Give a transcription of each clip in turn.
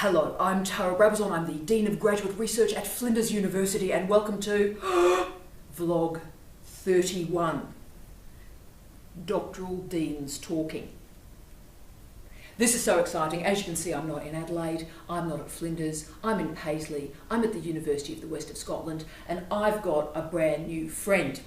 Hello, I'm Tara Brabazon. I'm the Dean of Graduate Research at Flinders University, and welcome to Vlog 31, Doctoral Deans Talking. This is so exciting. As you can see, I'm not in Adelaide, I'm not at Flinders, I'm in Paisley, I'm at the University of the West of Scotland, and I've got a brand new friend.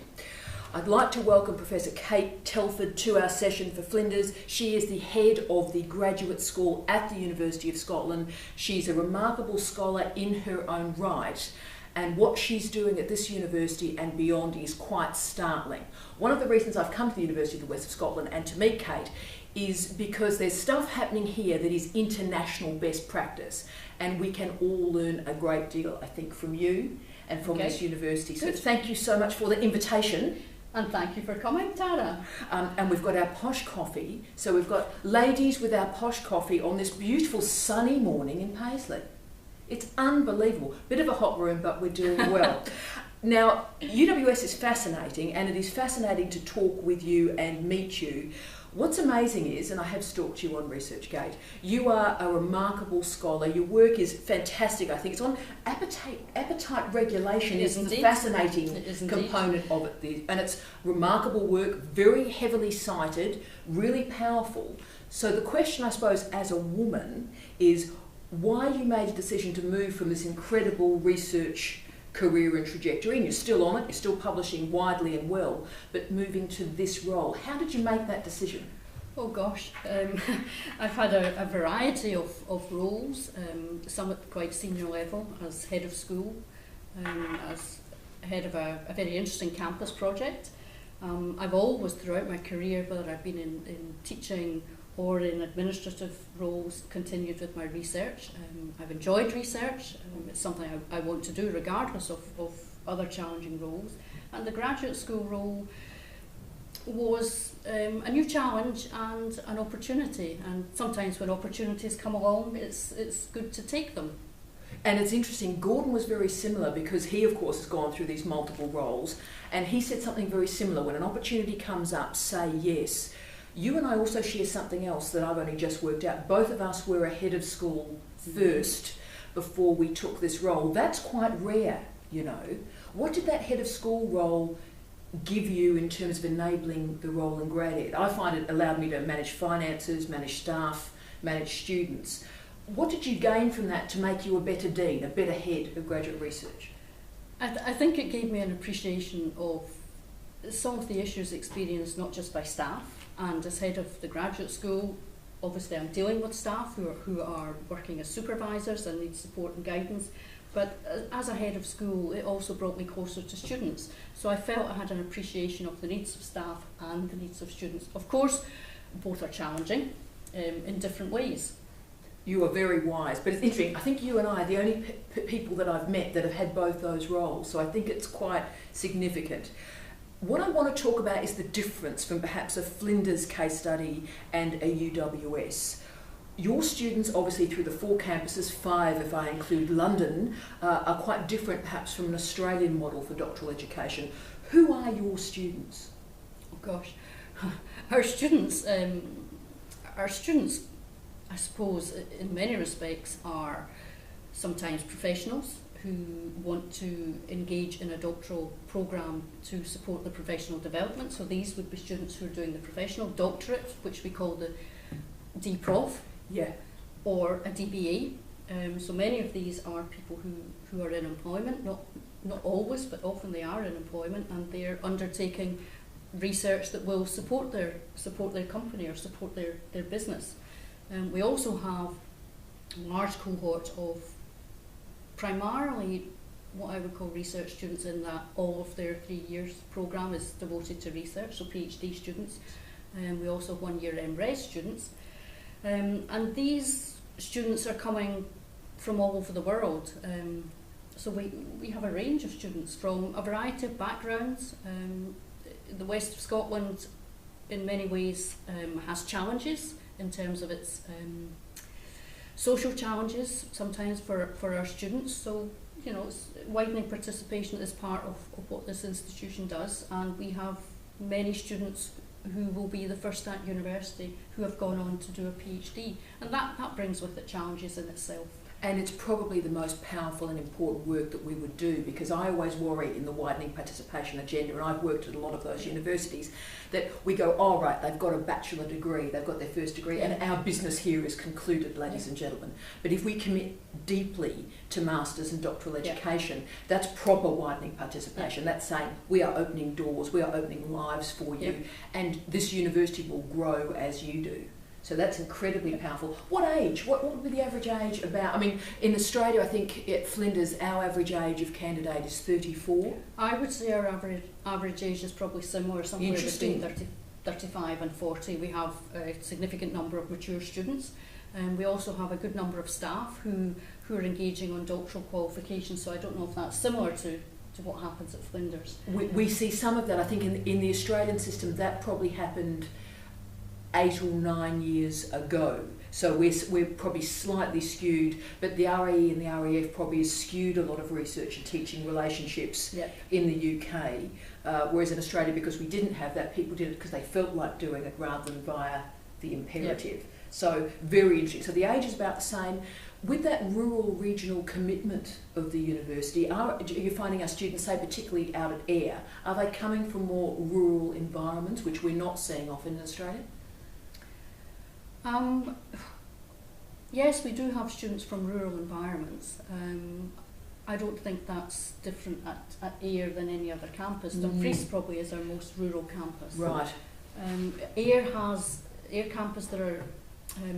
I'd like to welcome Professor Kate Tedford to our session for Flinders. She is the head of the graduate school at the University of Scotland. She's a remarkable scholar in her own right, and what she's doing at this university and beyond is quite startling. One of the reasons I've come to the University of the West of Scotland and to meet Kate is because there's stuff happening here that is international best practice, and we can all learn a great deal, I think, from you and from this university. So thank you so much for the invitation. And thank you for coming, Tara. And we've got our posh coffee. So we've got ladies with our posh coffee on this beautiful sunny morning in Paisley. It's unbelievable. Bit of a hot room, but we're doing well. Now, UWS is fascinating, and it is fascinating to talk with you and meet you. What's amazing is, and I have stalked you on ResearchGate, you are a remarkable scholar. Your work is fantastic. I think it's on appetite regulation. Is the fascinating component of it, and it's remarkable work, very heavily cited, really powerful. So the question, I suppose, as a woman, is why you made a decision to move from this incredible research career and trajectory, and you're still on it, you're still publishing widely and well, but moving to this role. How did you make that decision? Oh gosh, I've had a variety of roles, some at quite senior level as head of school, as head of a very interesting campus project. I've always throughout my career, whether I've been in teaching or in administrative roles, continued with my research. I've enjoyed research. It's something I want to do regardless of other challenging roles. And the graduate school role was a new challenge and an opportunity. And sometimes when opportunities come along, it's good to take them. And it's interesting, Gordon was very similar because he, of course, has gone through these multiple roles, and he said something very similar. When an opportunity comes up, say yes. You and I also share something else that I've only just worked out. Both of us were a head of school first before we took this role. That's quite rare, you know. What did that head of school role give you in terms of enabling the role in grad ed? I find it allowed me to manage finances, manage staff, manage students. What did you gain from that to make you a better dean, a better head of graduate research? I think it gave me an appreciation of some of the issues experienced not just by staff. And as head of the graduate school, obviously I'm dealing with staff who are working as supervisors and need support and guidance. But as a head of school, it also brought me closer to students. So I felt I had an appreciation of the needs of staff and the needs of students. Of course, both are challenging in different ways. You are very wise, but it's interesting. I think you and I are the only people that I've met that have had both those roles. So I think it's quite significant. What I want to talk about is the difference from perhaps a Flinders case study and a UWS. Your students, obviously through the 4 campuses, 5 if I include London, are quite different perhaps from an Australian model for doctoral education. Who are your students? Oh gosh, our students, I suppose, in many respects are sometimes professionals who want to engage in a doctoral programme to support the professional development. So these would be students who are doing the professional doctorate, which we call the DProf, or a DBA. So many of these are people who are in employment, not always, but often they are in employment, and they're undertaking research that will support their company or support their business. We also have a large cohort of primarily what I would call research students, in that all of their 3 years programme is devoted to research, so PhD students. We also have 1-year MRes students. And these students are coming from all over the world. So we have a range of students from a variety of backgrounds. The West of Scotland in many ways has challenges in terms of its social challenges sometimes for our students. So, you know, widening participation is part of what this institution does, and we have many students who will be the first at university who have gone on to do a PhD, and that brings with it challenges in itself. And it's probably the most powerful and important work that we would do, because I always worry in the widening participation agenda, and I've worked at a lot of those universities, that we go, oh right, they've got a bachelor degree, they've got their first degree, and our business here is concluded, ladies and gentlemen. But if we commit deeply to masters and doctoral education, that's proper widening participation. That's saying we are opening doors, we are opening lives for you, and this university will grow as you do. So that's incredibly powerful. What age? What would be the average age about? I mean, in Australia, I think at Flinders, our average age of candidate is 34. I would say our average age is probably similar, somewhere between 35 and 40. We have a significant number of mature students, and we also have a good number of staff who are engaging on doctoral qualifications. So I don't know if that's similar to what happens at Flinders. We see some of that. I think in the Australian system, that probably happened 8 or 9 years ago. So we're probably slightly skewed, but the RE and the REF probably has skewed a lot of research and teaching relationships in the UK, whereas in Australia, because we didn't have that, people did it because they felt like doing it rather than via the imperative. So very interesting. So the age is about the same. With that rural regional commitment of the university, are you finding our students, say particularly out at Ayr, are they coming from more rural environments, which we're not seeing often in Australia? Yes, we do have students from rural environments. I don't think that's different at Ayr than any other campus. Dumfries probably is our most rural campus. Right. Ayr campus, there are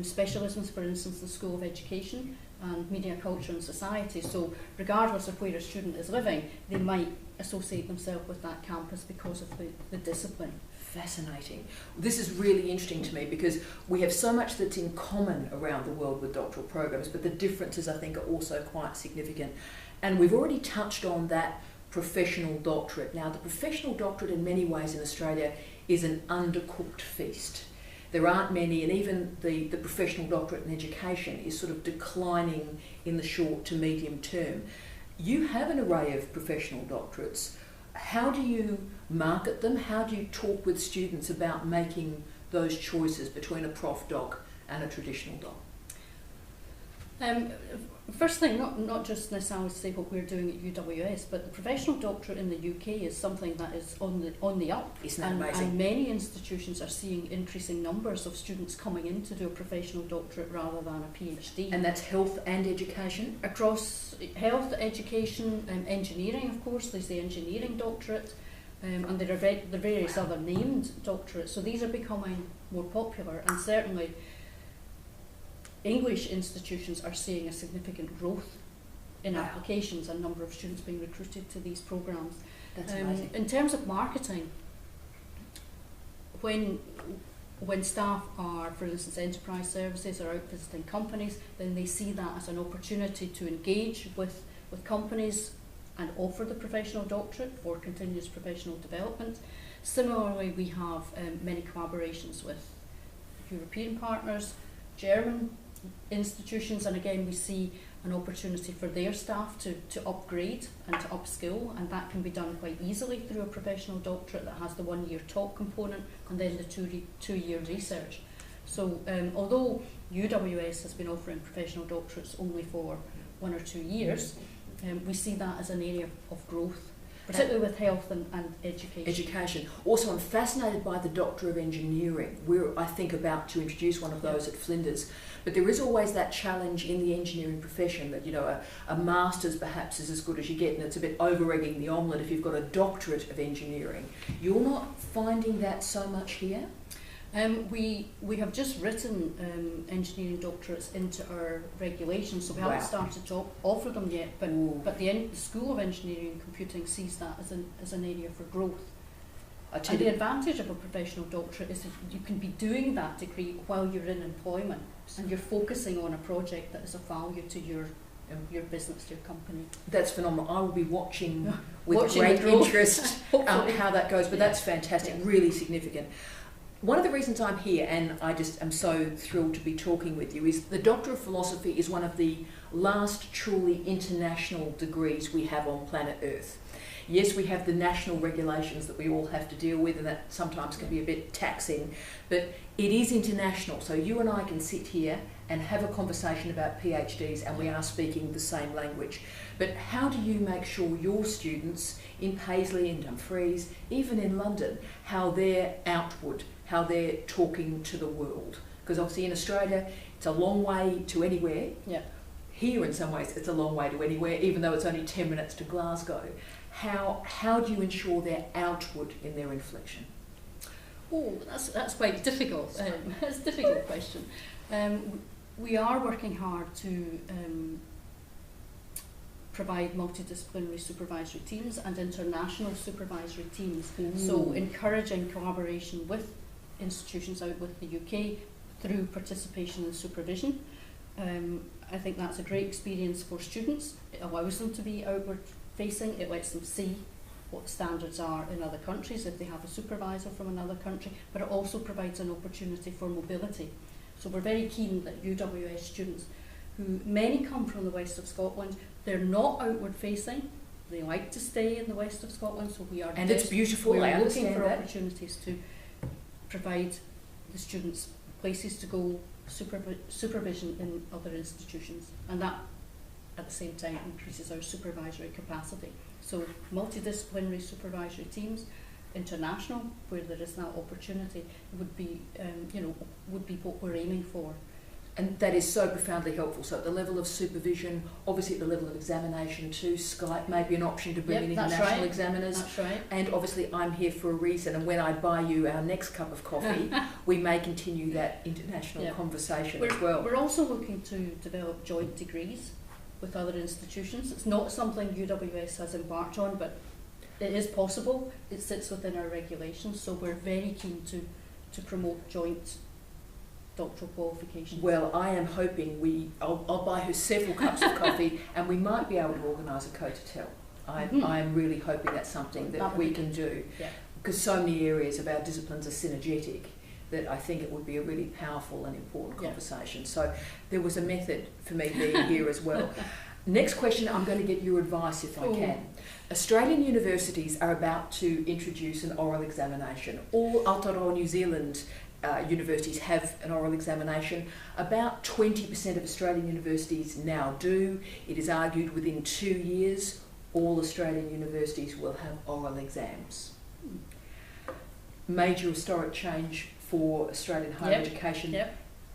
specialisms, for instance, the School of Education and Media, Culture and Society. So regardless of where a student is living, they might associate themselves with that campus because of the discipline. Fascinating. This is really interesting to me, because we have so much that's in common around the world with doctoral programs, but the differences, I think, are also quite significant. And we've already touched on that professional doctorate. Now, the professional doctorate in many ways in Australia is an undercooked feast. There aren't many, and even the professional doctorate in education is sort of declining in the short to medium term. You have an array of professional doctorates. How do you market them? How do you talk with students about making those choices between a prof doc and a traditional doc? First thing, not just necessarily say what we're doing at UWS, but the professional doctorate in the UK is something that is on the up. Isn't that amazing? And many institutions are seeing increasing numbers of students coming in to do a professional doctorate rather than a PhD. And that's health and education? Across health, education, engineering, of course, there's the engineering doctorate, and there are various other named doctorates. So these are becoming more popular, and certainly English institutions are seeing a significant growth in applications and number of students being recruited to these programs. That's amazing. In terms of marketing, when staff are, for instance, enterprise services or out visiting companies, then they see that as an opportunity to engage with companies and offer the professional doctorate for continuous professional development. Similarly, we have many collaborations with European partners, German institutions, and again we see an opportunity for their staff to upgrade and to upskill, and that can be done quite easily through a professional doctorate that has the 1 year talk component and then the two-year research. So although UWS has been offering professional doctorates only for 1 or 2 years, we see that as an area of growth, particularly with health and education. Also, I'm fascinated by the Doctor of Engineering. We're, I think, about to introduce one of those at Flinders. But there is always that challenge in the engineering profession that, you know, a master's perhaps is as good as you get, and it's a bit over-egging the omelette if you've got a doctorate of engineering. You're not finding that so much here? We have just written engineering doctorates into our regulations, so we haven't started to offer them yet, but the School of Engineering and Computing sees that as an area for growth. And the advantage of a professional doctorate is that you can be doing that degree while you're in employment, and you're focusing on a project that is of value to your business, your company. That's phenomenal. I will be watching with great interest how that goes, but that's fantastic, really significant. One of the reasons I'm here, and I just am so thrilled to be talking with you, is the Doctor of Philosophy is one of the last truly international degrees we have on planet Earth. Yes, we have the national regulations that we all have to deal with, and that sometimes can be a bit taxing, but it is international. So you and I can sit here and have a conversation about PhDs, and we are speaking the same language. But how do you make sure your students in Paisley, in Dumfries, even in London, how they're outward, how they're talking to the world? Because obviously in Australia, it's a long way to anywhere. Yeah. Here, in some ways, it's a long way to anywhere, even though it's only 10 minutes to Glasgow. How do you ensure they're outward in their inflection? Oh, that's quite difficult. It's a difficult question. We are working hard to provide multidisciplinary supervisory teams and international supervisory teams. Ooh. So encouraging collaboration with institutions out with the UK through participation and supervision. I think that's a great experience for students. It allows them to be outward facing. It lets them see what the standards are in other countries if they have a supervisor from another country, but it also provides an opportunity for mobility. So we're very keen that UWS students, who many come from the west of Scotland, they're not outward facing. They like to stay in the west of Scotland, so we are and it's beautiful. we're looking for opportunities to provide the students places to go, supervision in other institutions, and that at the same time increases our supervisory capacity. So multidisciplinary supervisory teams, international, where there is that opportunity, would be would be what we're aiming for. And that is so profoundly helpful. So at the level of supervision, obviously at the level of examination too, Skype may be an option to bring in international examiners. That's right. And obviously I'm here for a reason, and when I buy you our next cup of coffee, we may continue that international conversation as well. We're also looking to develop joint degrees with other institutions. It's not something UWS has embarked on, but it is possible. It sits within our regulations, so we're very keen to promote joint doctoral qualifications. Well, I am hoping I'll buy her several cups of coffee, and we might be able to organise a co-to-tell. I am really hoping that's something that we can do, because so many areas of our disciplines are synergetic that I think it would be a really powerful and important conversation. So there was a method for me being here as well. Next question, I'm going to get your advice if I can. Australian universities are about to introduce an oral examination. All Aotearoa New Zealand universities have an oral examination. About 20% of Australian universities now do. It is argued within 2 years all Australian universities will have oral exams. Major historic change for Australian higher education.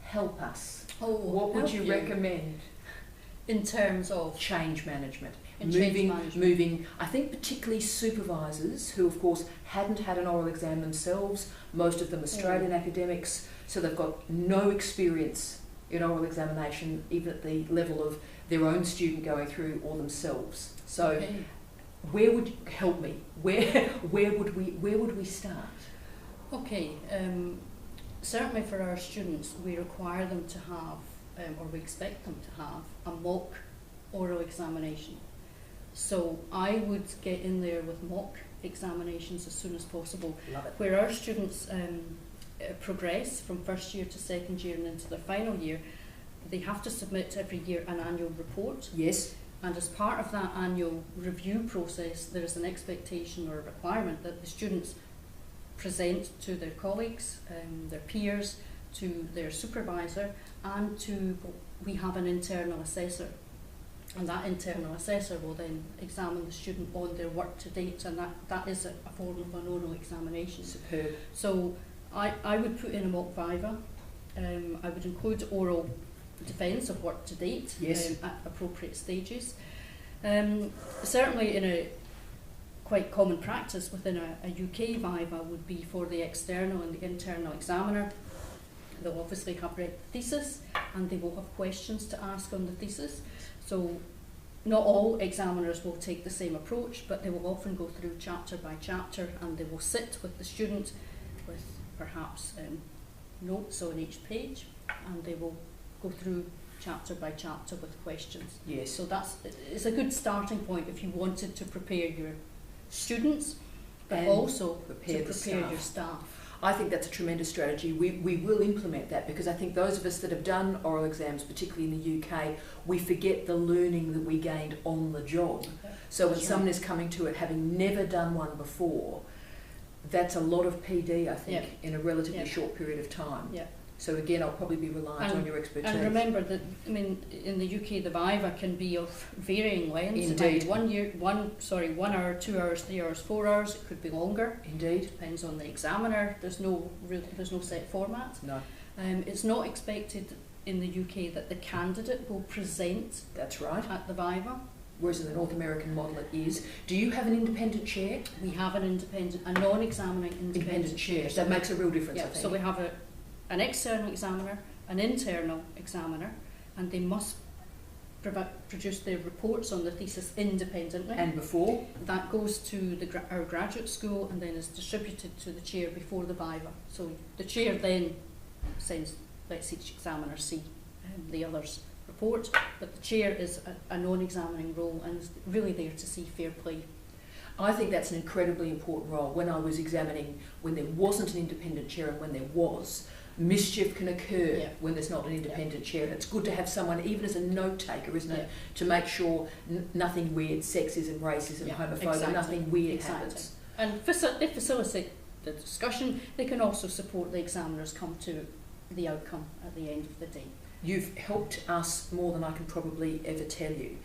Help us. What would you recommend? In terms of change management. Moving, I think particularly supervisors who of course hadn't had an oral exam themselves, most of them Australian academics, so they've got no experience in oral examination even at the level of their own student going through or themselves. So where would help me? Where would we start? Okay, certainly for our students we require them to have or we expect them to have a mock oral examination. So I would get in there with mock examinations as soon as possible. Love it. Where our students progress from first year to second year and into their final year, they have to submit every year an annual report. Yes. And as part of that annual review process, there is an expectation or a requirement that the students present to their colleagues, their peers, to their supervisor, and we have an internal assessor. And that internal assessor will then examine the student on their work to date, and that is a form of an oral examination. Superb. So I would put in a mock viva. I would include oral defence of work to date at appropriate stages. Certainly in a quite common practice within a UK viva would be for the external and the internal examiner. They'll obviously have read the thesis and they will have questions to ask on the thesis. So not all examiners will take the same approach, but they will often go through chapter by chapter and they will sit with the student with perhaps notes on each page, and they will go through chapter by chapter with questions. Yes. So it's a good starting point if you wanted to prepare your students, but and also prepare your staff. I think that's a tremendous strategy. We will implement that, because I think those of us that have done oral exams, particularly in the UK, we forget the learning that we gained on the job. So when That's someone right. is coming to it having never done one before, that's a lot of PD, I think, Yeah. in a relatively Yeah. short period of time. Yeah. So again, I'll probably be reliant on your expertise. And remember that, I mean, in the UK, the Viva can be of varying lengths. Indeed. It might be 1 hour, 2 hours, 3 hours, 4 hours. It could be longer. Indeed. Depends on the examiner. There's no set format. No. It's not expected in the UK that the candidate will present That's right. at the Viva. Whereas in the North American model it is. Do you have an independent chair? We have a non-examining independent chair. That makes a real difference, I Yeah, think. so we have an external examiner, an internal examiner, and they must produce their reports on the thesis independently. And before? That goes to our graduate school and then is distributed to the chair before the Viva. So the chair then lets each examiner see the other's report, but the chair is a non-examining role and is really there to see fair play. I think that's an incredibly important role. When I was examining, when there wasn't an independent chair and when there was, mischief can occur Yeah. when there's not an independent chair. And it's good to have someone, even as a note taker, isn't it, Yeah. to make sure nothing weird, sexism, racism, Yeah, homophobia, exactly. nothing weird Exactly. happens. And they facilitate the discussion. They can also support the examiners come to the outcome at the end of the day. You've helped us more than I can probably ever tell you.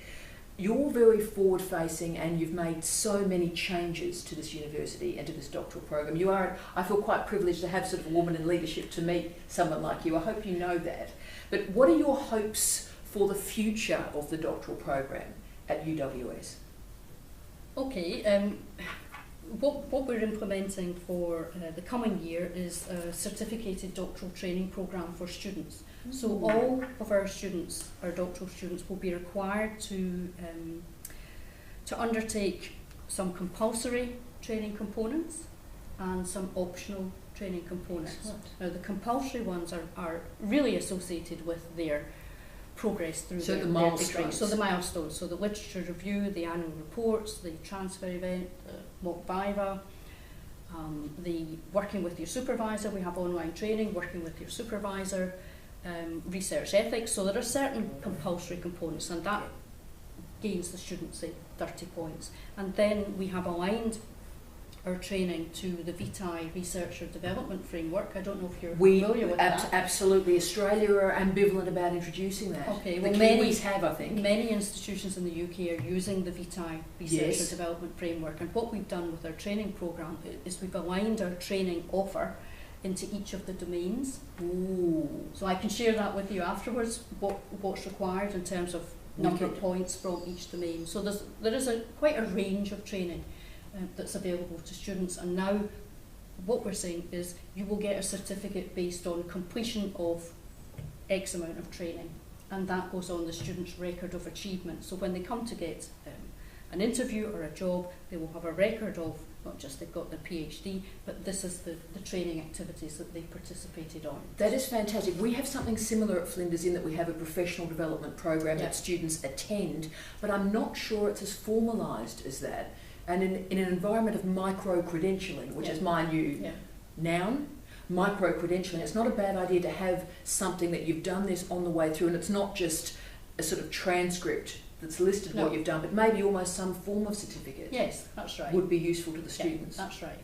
You're very forward-facing and you've made so many changes to this university and to this doctoral program. I feel quite privileged to have sort of a woman in leadership to meet someone like you. I hope you know that. But what are your hopes for the future of the doctoral program at UWS? Okay, what we're implementing for the coming year is a certificated doctoral training programme for students. So all of our students, our doctoral students, will be required to undertake some compulsory training components and some optional training components. Excellent. Now the compulsory ones are really associated with their progress through So their the degree. milestones. So the milestones, so the literature review, the annual reports, the transfer event, the mock viva, the working with your supervisor. We have online training, working with your supervisor, research ethics. So there are certain compulsory components, and that gains the students, say, 30 points. And then we have aligned our training to the VITAI Researcher Development Framework. I don't know if you're familiar with that. Absolutely. Australia are ambivalent about introducing that. Okay, the well, Kiwis have, I think. Many institutions in the UK are using the VITAI Researcher Yes. Development Framework, and what we've done with our training programme is we've aligned our training offer into each of the domains. Ooh. So I can share that with you afterwards, what's required in terms of number of points from each domain. So there is quite a range of training that's available to students, and now what we're saying is you will get a certificate based on completion of X amount of training, and that goes on the student's record of achievement. So when they come to get an interview or a job, they will have a record of not just they've got their PhD, but this is the training activities that they participated on. That is fantastic. We have something similar at Flinders in that we have a professional development program Yeah. that students attend, but I'm not sure it's as formalised as that. And in an environment of micro-credentialing, which is my new noun, micro-credentialing, it's not a bad idea to have something that you've done this on the way through, and it's not just a sort of transcript that's listed what you've done, but maybe almost some form of certificate. Yes, that's right. Would be useful to the students. That's right.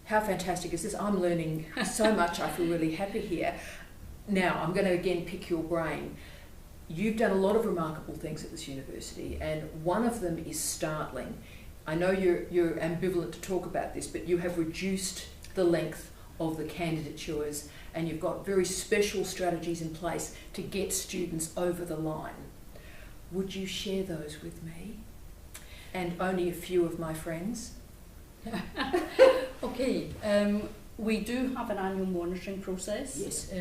How fantastic is this? I'm learning so much. I feel really happy here. Now, I'm going to again pick your brain. You've done a lot of remarkable things at this university, and one of them is startling. I know you're ambivalent to talk about this, but you have reduced the length of the candidatures, and you've got very special strategies in place to get students over the line. Would you share those with me and only a few of my friends? Okay, we do have an annual monitoring process. Yes.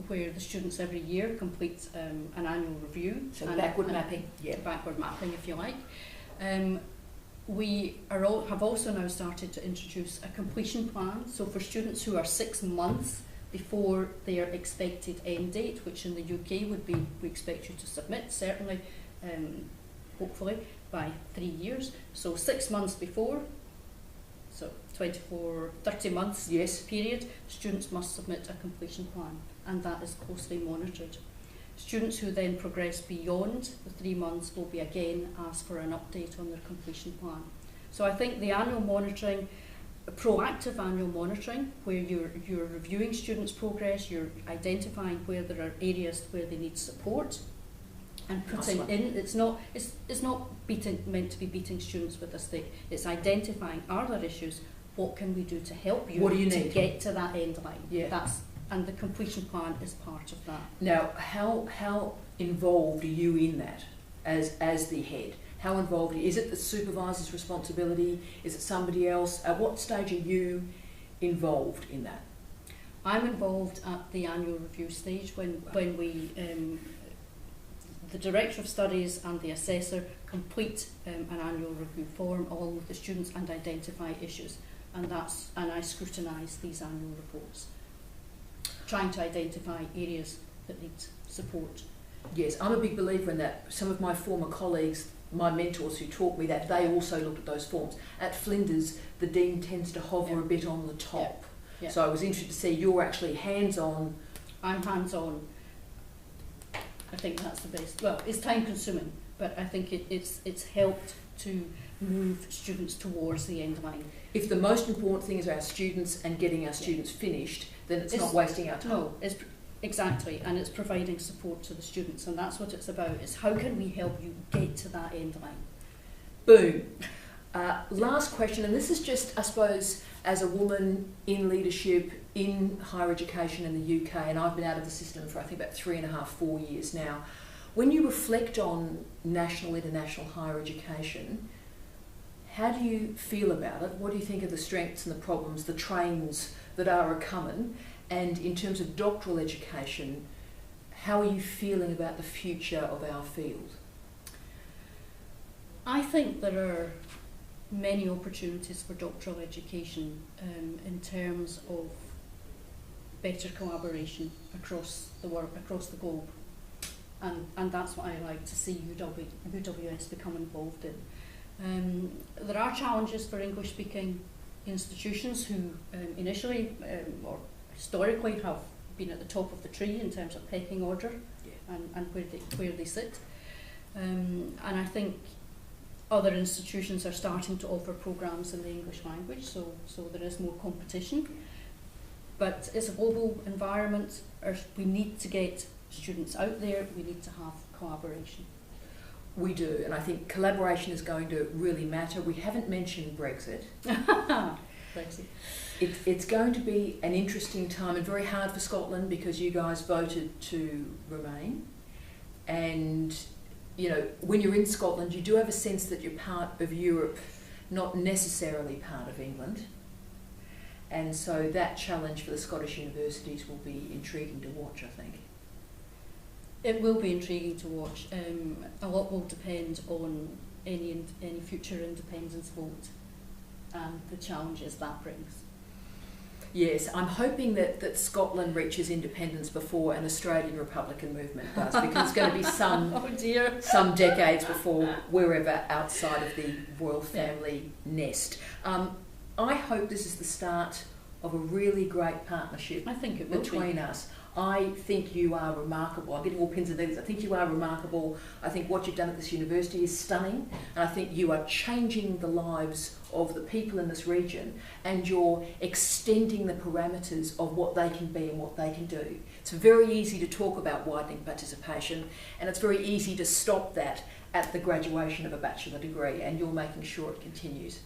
Where the students every year complete an annual review. So backward mapping. Yeah. Backward mapping, if you like. We have also now started to introduce a completion plan. So for students who are 6 months before their expected end date, which in the UK would be, we expect you to submit, certainly, hopefully, by 3 years. So 6 months before, so 30 months Yes. period, students must submit a completion plan, and that is closely monitored. Students who then progress beyond the 3 months will be again asked for an update on their completion plan. So I think the annual monitoring, proactive annual monitoring, where you're reviewing students' progress, you're identifying where there are areas where they need support, and putting in, it's not meant to be beating students with a stick. It's identifying, are there issues, what can we do to help you, what do you to need get to that end line. Yeah. And the completion plan is part of that. Now, how involved are you in that as the head? How involved, is it the supervisor's responsibility? Is it somebody else? At what stage are you involved in that? I'm involved at the annual review stage when we, the Director of Studies and the Assessor complete an annual review form along with the students and identify issues, and I scrutinise these annual reports, trying to identify areas that need support. Yes, I'm a big believer in that. Some of my former colleagues, my mentors who taught me that, they also looked at those forms. At Flinders, the Dean tends to hover a bit on the top. Yeah. So I was interested to see you're actually hands-on. I'm hands-on. I think that's the best. Well, it's time-consuming, but I think it's helped to move students towards the end line. If the most important thing is our students and getting our students finished, then it's not wasting our time. No, exactly, and it's providing support to the students, and that's what it's about, is how can we help you get to that end line. Boom. Last question, and this is just, I suppose, as a woman in leadership in higher education in the UK, and I've been out of the system for I think about 3.5, 4 years now. When you reflect on national, international higher education, how do you feel about it? What do you think are the strengths and the problems, the trains that are a-coming? And in terms of doctoral education, how are you feeling about the future of our field? I think there are many opportunities for doctoral education in terms of better collaboration across the world, across the globe, and that's what I like to see UWS become involved in. There are challenges for English-speaking institutions who initially or historically have been at the top of the tree in terms of pecking order, and where they sit, and I think other institutions are starting to offer programmes in the English language, so there is more competition. But it's a global environment. We need to get students out there. We need to have collaboration. We do, and I think collaboration is going to really matter. We haven't mentioned Brexit. Brexit. It's going to be an interesting time and very hard for Scotland because you guys voted to remain. And, you know, when you're in Scotland, you do have a sense that you're part of Europe, not necessarily part of England. And so that challenge for the Scottish universities will be intriguing to watch, I think. It will be intriguing to watch. A lot will depend on any future independence vote and the challenges that brings. Yes, I'm hoping that Scotland reaches independence before an Australian Republican movement does, because it's going to be some decades before we're ever outside of the royal family nest. I hope this is the start of a really great partnership. I think it will between us. I think you are remarkable. I'm getting all pins and needles. I think you are remarkable. I think what you've done at this university is stunning, and I think you are changing the lives of the people in this region, and you're extending the parameters of what they can be and what they can do. It's very easy to talk about widening participation, and it's very easy to stop that at the graduation of a bachelor degree, and you're making sure it continues.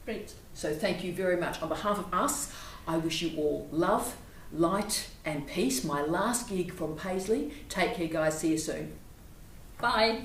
Great. So thank you very much. On behalf of us, I wish you all love, light and peace. My last gig from Paisley. Take care, guys. See you soon. Bye.